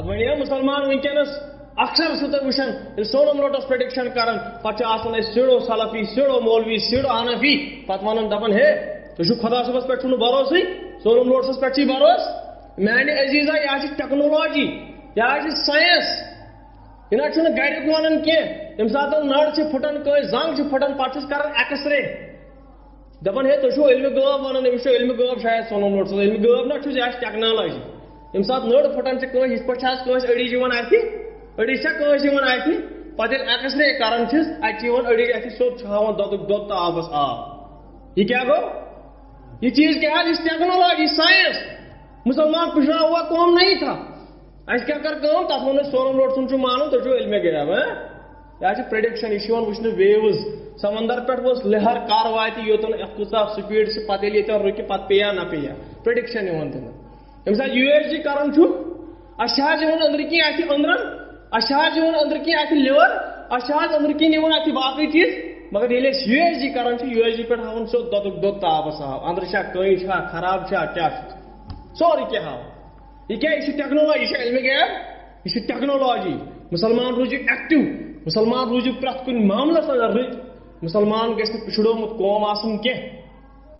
اب ونیا مسلمان ونکس اکثر سہ تھی وچان سونم لوٹس پریڈکشن کران پتہ آسان سیڑو سلفی سیڑو مولوی سیڑو حنفی پتہ ونان دپان ہے تھی خدا صبس پہ بھروسے سونم لوٹس پہ بھروس میانہ عزیزہ یہ ٹیکنالوجی یہ سائنس یہ نا گرک ونان کی یم سات نڑ پھٹان زنگ پھٹان پتہ کران ایکس رے دپان ہے تھی علم غیب ونان امس علم غیب شاید سونم لوٹس علم غیب نا یہ ٹیکنالوجی یم سات نڑ پھٹان یہ پہ اڑیج اتھی اڑیج اتھی پتہ ایکس رے کران اڑیج اتھی سیود ہاان دودھ تو آبس آب یہ کیا گو یہ چیز کیا ہے اس ٹیکنالوجی سائنس مسلمان پچھڑا ہوا قوم نہیں تھا اس کیا کر تک ون سونم لوٹسن مان تھی علم غیب یہ پریڈکشن یہ وچن ویوز سمندر پہ ورس لہر کر وات یوتن کتہ سپیڈ سے پتہ یتن رک پتہ پیا نہ پیا پریڈکشن دن یم سات یو ایس جی کران اندر کی اتھ اندرن اندر کی اتھ لور اندر کی اتھ باقی چیز مگر یل یو ایس جی کران یو ایس جی پہ ہاؤن سیود دودھ دودھ تو آبس آب اندر کئی خراب کیا سوری کیا ہاؤ یہ کیا یہ ٹیکنالوجی یہ علم غیب یہ ٹیکنالوجی مسلمان روزو ایکٹیو مسلمان روزو پریت کن معاملس اندر رت مسلمان گھس پچھڑومت قوم آسن کی